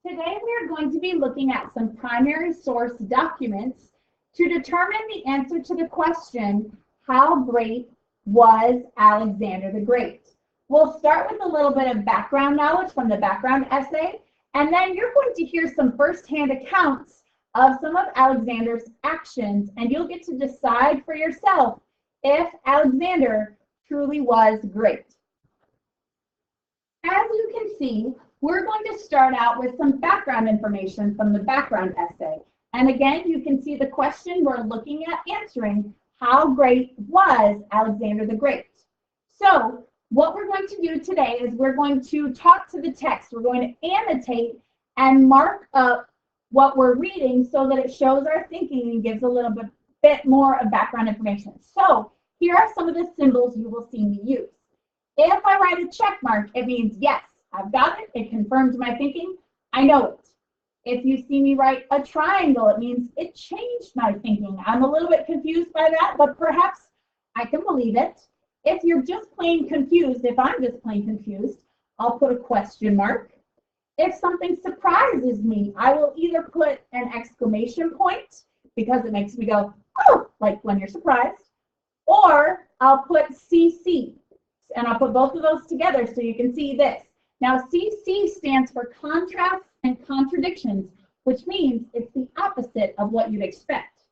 Today we are going to be looking at some primary source documents to determine the answer to the question, how great was Alexander the Great? We'll start with a little bit of background knowledge from the background essay, and then you're going to hear some firsthand accounts of some of Alexander's actions, and you'll get to decide for yourself if Alexander truly was great. As you can see, we're going to start out with some background information from the background essay. And again, you can see the question we're looking at answering, how great was Alexander the Great? So what we're going to do today is we're going to talk to the text. We're going to annotate and mark up what we're reading so that it shows our thinking and gives a little bit more of background information. So here are some of the symbols you will see me use. If I write a check mark, it means yes, I've got it. It confirms my thinking. I know it. If you see me write a triangle, it means it changed my thinking. I'm a little bit confused by that, but perhaps I can believe it. If you're just plain confused, if I'm just plain confused, I'll put a question mark. If something surprises me, I will either put an exclamation point because it makes me go, oh, like when you're surprised, or I'll put CC, and I'll put both of those together so you can see this. Now, CC stands for contrasts and contradictions, which means it's the opposite of what you'd expect.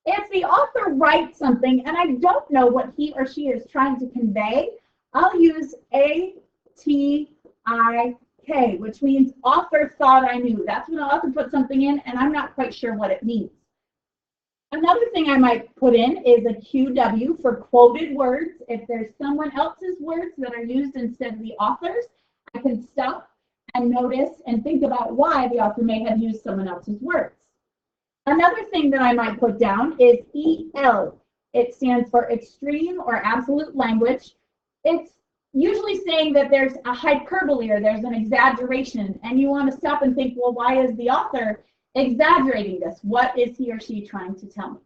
If the author writes something and I don't know what he or she is trying to convey, I'll use ATIK, which means author thought I knew. That's when the author puts something in and I'm not quite sure what it means. Another thing I might put in is a QW for quoted words. If there's someone else's words that are used instead of the author's, I can stop and notice and think about why the author may have used someone else's words. Another thing that I might put down is EL. It stands for extreme or absolute language. It's usually saying that there's a hyperbole or there's an exaggeration, and you want to stop and think, well, why is the author exaggerating this? What is he or she trying to tell me?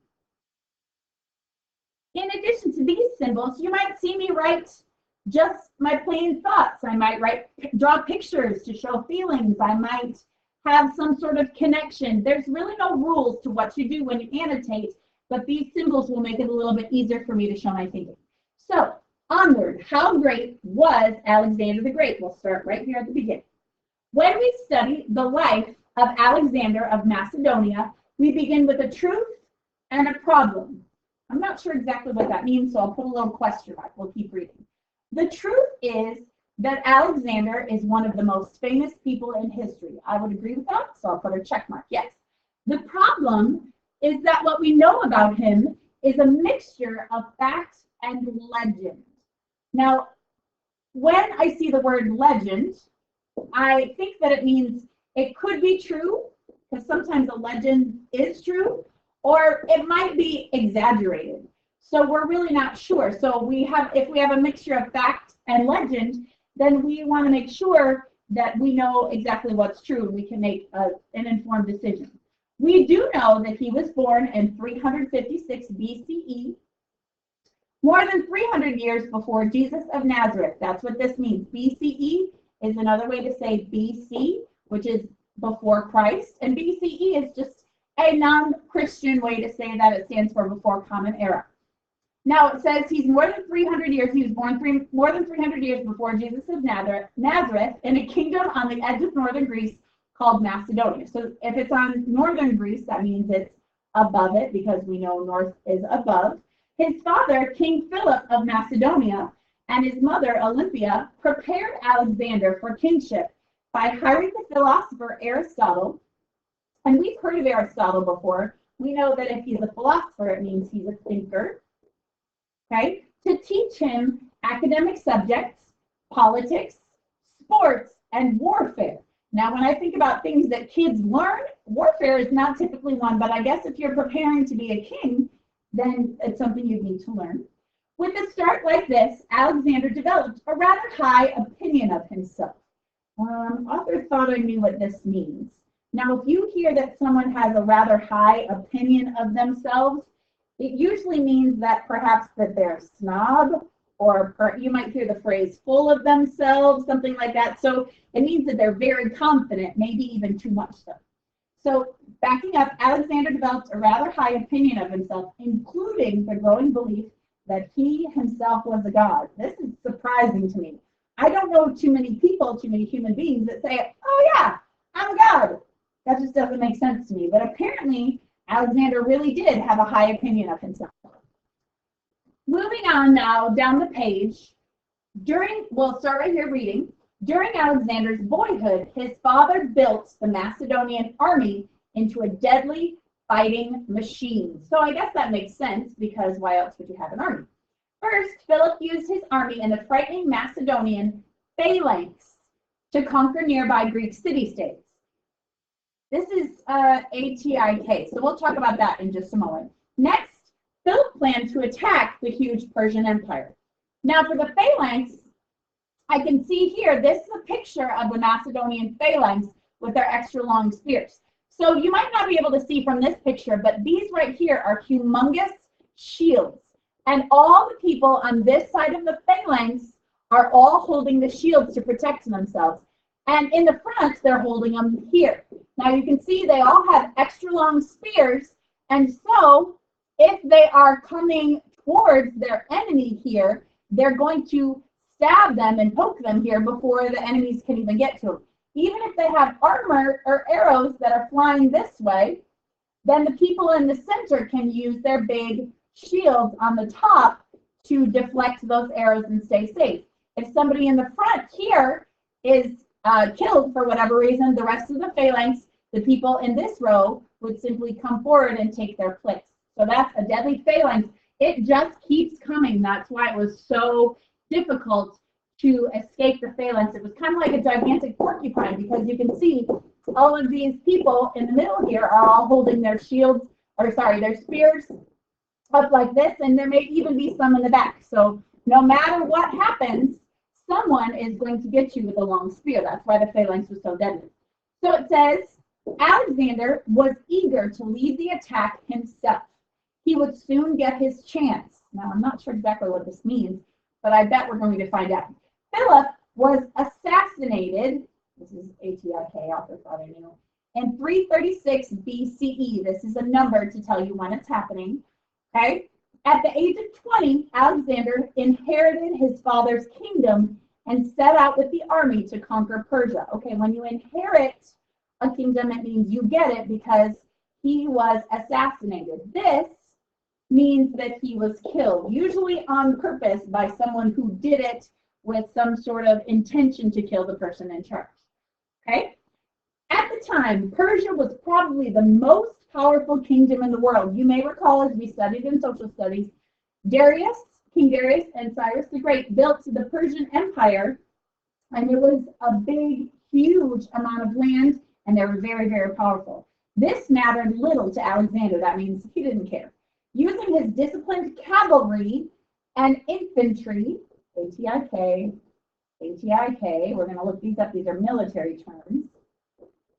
In addition to these symbols, you might see me write just my plain thoughts. I might draw pictures to show feelings. I might have some sort of connection. There's really no rules to what you do when you annotate, but these symbols will make it a little bit easier for me to show my thinking. So onward, how great was Alexander the Great? We'll start right here at the beginning. When we study the life of Alexander of Macedonia, we begin with a truth and a problem. I'm not sure exactly what that means, so I'll put a little question mark. We'll keep reading. The truth is that Alexander is one of the most famous people in history. I would agree with that, so I'll put a check mark, yes. The problem is that what we know about him is a mixture of fact and legend. Now, when I see the word legend, I think that it means it could be true, because sometimes a legend is true, or it might be exaggerated. So we're really not sure. So if we have a mixture of fact and legend, then we want to make sure that we know exactly what's true and we can make an informed decision. We do know that he was born in 356 BCE, more than 300 years before Jesus of Nazareth. That's what this means. BCE is another way to say BC, which is before Christ, and BCE is just a non-Christian way to say that. It stands for before Common Era. Now it says he's more than 300 years. He was born more than 300 years before Jesus of Nazareth in a kingdom on the edge of northern Greece called Macedonia. So if it's on northern Greece, that means it's above it because we know north is above. His father, King Philip of Macedonia, and his mother, Olympia, prepared Alexander for kingship by hiring the philosopher Aristotle. And we've heard of Aristotle before. We know that if he's a philosopher, it means he's a thinker. Okay, to teach him academic subjects, politics, sports, and warfare. Now, when I think about things that kids learn, warfare is not typically one, but I guess if you're preparing to be a king, then it's something you need to learn. With a start like this, Alexander developed a rather high opinion of himself. Author thought I knew what this means. Now, if you hear that someone has a rather high opinion of themselves, it usually means that perhaps that they're a snob or you might hear the phrase full of themselves, something like that. So it means that they're very confident, maybe even too much so. So backing up, Alexander developed a rather high opinion of himself, including the growing belief that he himself was a god. This is surprising to me. I don't know too many people, too many human beings that say, oh yeah, I'm a god. That just doesn't make sense to me. But apparently, Alexander really did have a high opinion of himself. Moving on now down the page, we'll start right here reading. During Alexander's boyhood, his father built the Macedonian army into a deadly fighting machine. So I guess that makes sense, because why else would you have an army? First, Philip used his army in the frightening Macedonian phalanx to conquer nearby Greek city-states. This is HGWATG, so we'll talk about that in just a moment. Next, Philip planned to attack the huge Persian Empire. Now for the phalanx, I can see here, this is a picture of the Macedonian phalanx with their extra long spears. So you might not be able to see from this picture, but these right here are humongous shields. And all the people on this side of the phalanx are all holding the shields to protect themselves. And in the front, they're holding them here. Now you can see they all have extra long spears. And so if they are coming towards their enemy here, they're going to stab them and poke them here before the enemies can even get to them. Even if they have armor or arrows that are flying this way, then the people in the center can use their big shields on the top to deflect those arrows and stay safe. If somebody in the front here is killed for whatever reason, the rest of the phalanx, the people in this row, would simply come forward and take their place. So that's a deadly phalanx. It just keeps coming. That's why it was so difficult to escape the phalanx. It was kind of like a gigantic porcupine, because you can see all of these people in the middle here are all holding their shields, or sorry, their spears up like this, and there may even be some in the back. So no matter what happens, someone is going to get you with a long spear. That's why the phalanx was so deadly. So it says, Alexander was eager to lead the attack himself. He would soon get his chance. Now, I'm not sure exactly what this means, but I bet we're going to find out. Philip was assassinated, this is HGWATG, author father knew, in 336 BCE. This is a number to tell you when it's happening. Okay? At the age of 20, Alexander inherited his father's kingdom and set out with the army to conquer Persia. Okay, when you inherit a kingdom, it means you get it because he was assassinated. This means that he was killed, usually on purpose by someone who did it with some sort of intention to kill the person in charge. Okay? At the time, Persia was probably the most powerful kingdom in the world. You may recall, as we studied in social studies, King Darius and Cyrus the Great built the Persian Empire, and it was a big, huge amount of land, and they were very, very powerful. This mattered little to Alexander. That means he didn't care. Using his disciplined cavalry and infantry, HGWATG, we're going to look these up, these are military terms,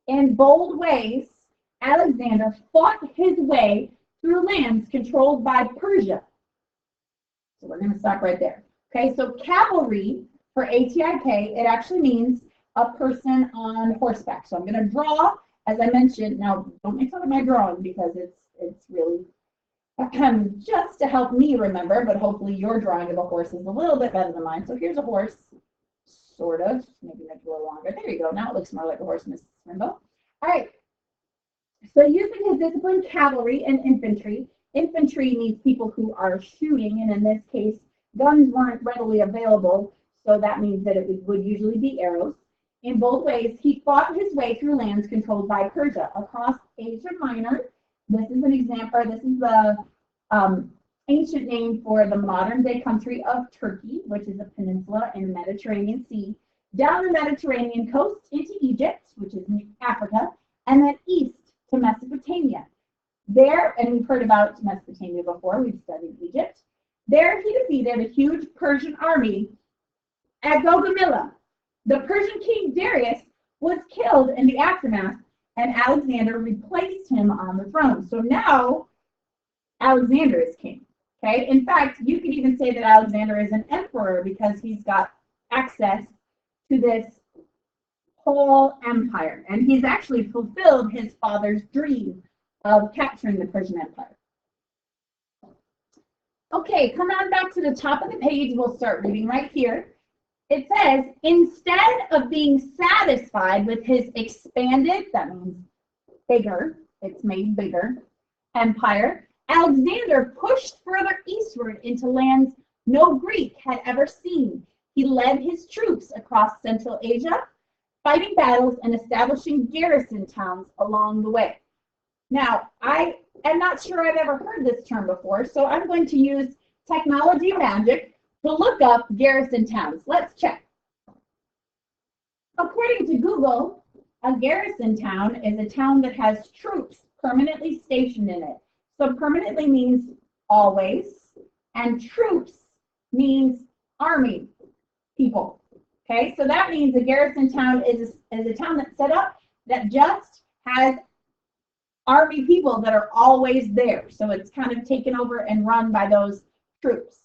in bold ways, Alexander fought his way through lands controlled by Persia. So we're going to stop right there. Okay, so cavalry for HGWATG, it actually means a person on horseback. So I'm going to draw, as I mentioned. Now, don't make fun of my drawing because it's really just to help me remember, but hopefully your drawing of a horse is a little bit better than mine. So here's a horse, sort of. Maybe make it a little longer. There you go. Now it looks more like a horse, Mrs. Rainbow. All right. So using his disciplined cavalry and infantry, infantry means people who are shooting, and in this case, guns weren't readily available, so that means that it would usually be arrows. In both ways, he fought his way through lands controlled by Persia. Across Asia Minor, this is an example, this is the ancient name for the modern-day country of Turkey, which is a peninsula in the Mediterranean Sea, down the Mediterranean coast into Egypt, which is in Africa, and then east to Mesopotamia. There, and we've heard about Mesopotamia before, we've studied Egypt. There he defeated a huge Persian army at Gaugamela. The Persian king Darius was killed in the aftermath, and Alexander replaced him on the throne. So now Alexander is king. Okay, in fact, you could even say that Alexander is an emperor because he's got access to this whole empire, and he's actually fulfilled his father's dream of capturing the Persian Empire. Okay, come on back to the top of the page. We'll start reading right here. It says, instead of being satisfied with his expanded, that means bigger, it's made bigger, empire, Alexander pushed further eastward into lands no Greek had ever seen. He led his troops across Central Asia, fighting battles and establishing garrison towns along the way. Now, I am not sure I've ever heard this term before, so I'm going to use technology magic to look up garrison towns. Let's check. According to Google, a garrison town is a town that has troops permanently stationed in it. So permanently means always, and troops means army people. Okay, so that means a garrison town is a town that's set up that just has army people that are always there. So it's kind of taken over and run by those troops.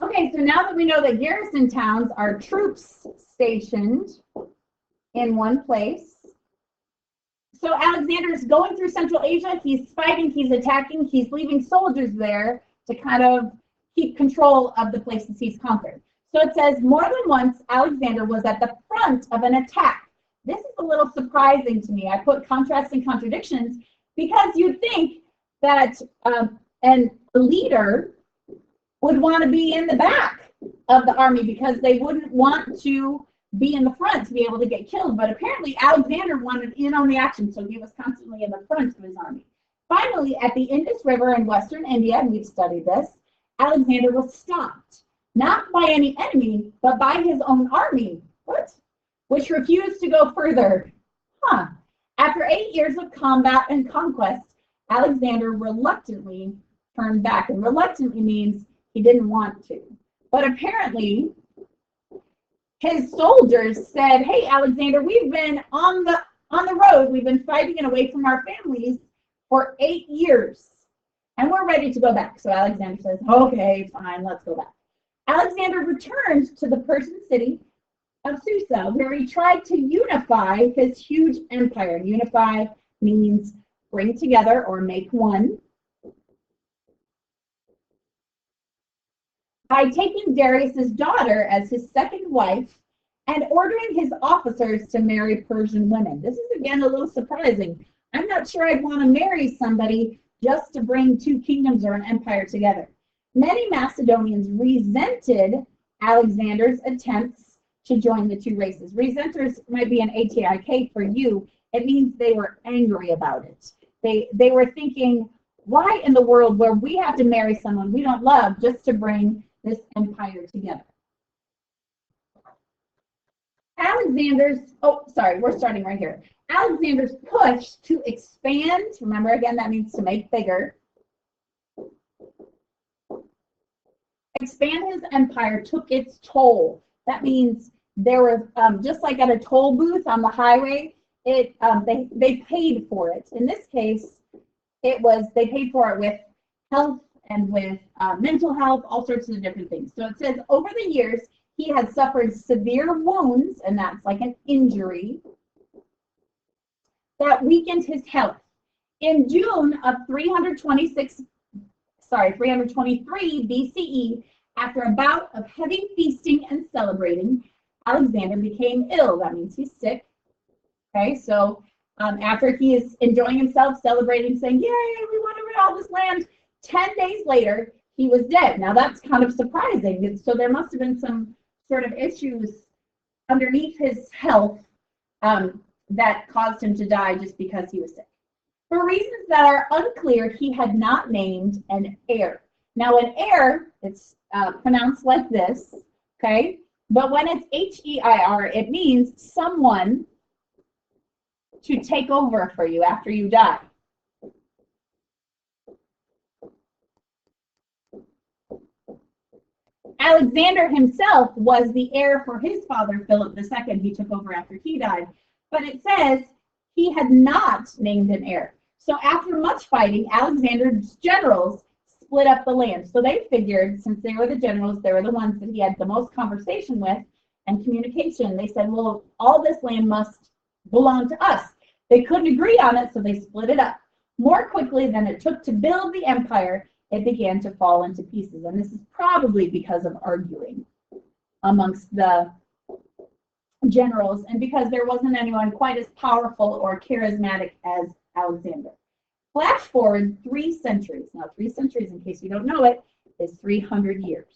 Okay, so now that we know that garrison towns are troops stationed in one place. So Alexander is going through Central Asia. He's fighting, he's attacking, he's leaving soldiers there to kind of keep control of the places he's conquered. So it says, more than once, Alexander was at the front of an attack. This is a little surprising to me. I put contrasts and contradictions because you'd think that a leader would want to be in the back of the army because they wouldn't want to be in the front to be able to get killed. But apparently Alexander wanted in on the action, so he was constantly in the front of his army. Finally, at the Indus River in western India, and we've studied this, Alexander was stopped, not by any enemy, but by his own army. What? Which refused to go further. After 8 years of combat and conquest, Alexander reluctantly turned back. And reluctantly means he didn't want to. But apparently, his soldiers said, hey, Alexander, we've been on the road. We've been fighting and away from our families for 8 years. And we're ready to go back. So Alexander says, okay, fine, let's go back. Alexander returned to the Persian city of Susa, where he tried to unify his huge empire. Unify means bring together or make one. By taking Darius's daughter as his second wife and ordering his officers to marry Persian women. This is, again, a little surprising. I'm not sure I'd want to marry somebody just to bring two kingdoms or an empire together. Many Macedonians resented Alexander's attempts to join the two races. Resenters might be an ATIK for you. It means they were angry about it. They were thinking, why in the world where we have to marry someone we don't love just to bring this empire together? We're starting right here. Alexander's push to expand, remember again, that means to make bigger. Expand his empire took its toll. That means there was, just like at a toll booth on the highway, they paid for it. In this case, they paid for it with health and with mental health, all sorts of different things. So it says, over the years, he had suffered severe wounds, and that's like an injury, that weakened his health. In June of 323 BCE, after a bout of heavy feasting and celebrating, Alexander became ill. That means he's sick. Okay, so after he is enjoying himself, celebrating, saying, yay, we won over all this land, 10 days later, he was dead. Now that's kind of surprising. So there must have been some sort of issues underneath his health that caused him to die just because he was sick. For reasons that are unclear, he had not named an heir. Now an heir, it's pronounced like this, okay? But when it's H-E-I-R, it means someone to take over for you after you die. Alexander himself was the heir for his father, Philip II. He took over after he died. But it says he had not named an heir. So after much fighting, Alexander's generals split up the land. So they figured, since they were the generals, they were the ones that he had the most conversation with and communication. They said, well, all this land must belong to us. They couldn't agree on it, so they split it up. More quickly than it took to build the empire, it began to fall into pieces. And this is probably because of arguing amongst the generals and because there wasn't anyone quite as powerful or charismatic as Alexander. Flash forward 3 centuries. Now, 3 centuries, in case you don't know it, is 300 years.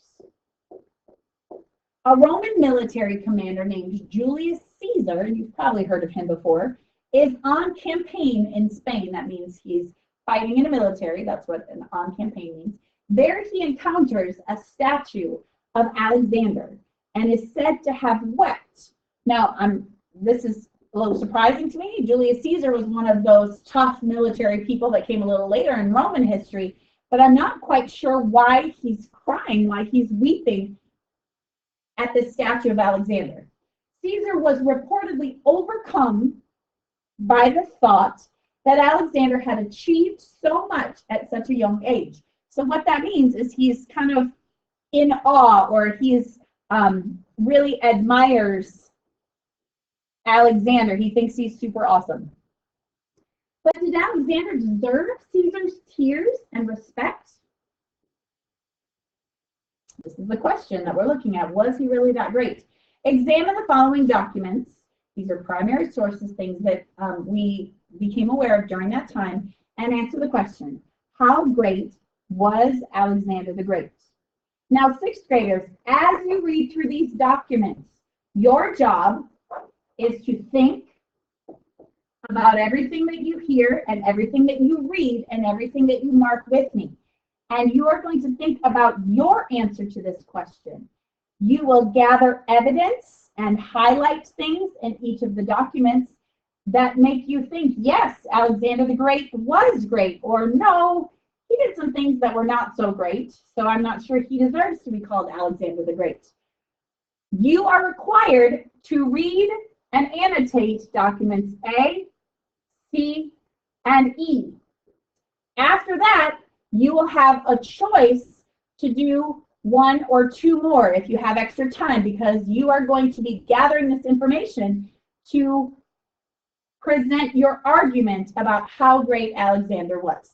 A Roman military commander named Julius Caesar, and you've probably heard of him before, is on campaign in Spain. That means he's fighting in a military. That's what an on campaign means. There he encounters a statue of Alexander and is said to have wept. Now, this is a little surprising to me. Julius Caesar was one of those tough military people that came a little later in Roman history, but I'm not quite sure why he's crying, why he's weeping at the statue of Alexander. Caesar was reportedly overcome by the thought that Alexander had achieved so much at such a young age. So what that means is he's kind of in awe, or he's really admires Alexander. He thinks he's super awesome. But did Alexander deserve Caesar's tears and respect? This is the question that we're looking at. Was he really that great? Examine the following documents. These are primary sources, things that we became aware of during that time, and answer the question, how great was Alexander the Great? Now, 6th graders, as you read through these documents, your job is to think about everything that you hear and everything that you read and everything that you mark with me. And you are going to think about your answer to this question. You will gather evidence and highlight things in each of the documents that make you think, yes, Alexander the Great was great, or no, he did some things that were not so great, so I'm not sure he deserves to be called Alexander the Great. You are required to read and annotate documents A, C, and E. After that, you will have a choice to do 1 or 2 more if you have extra time, because you are going to be gathering this information to present your argument about how great Alexander was.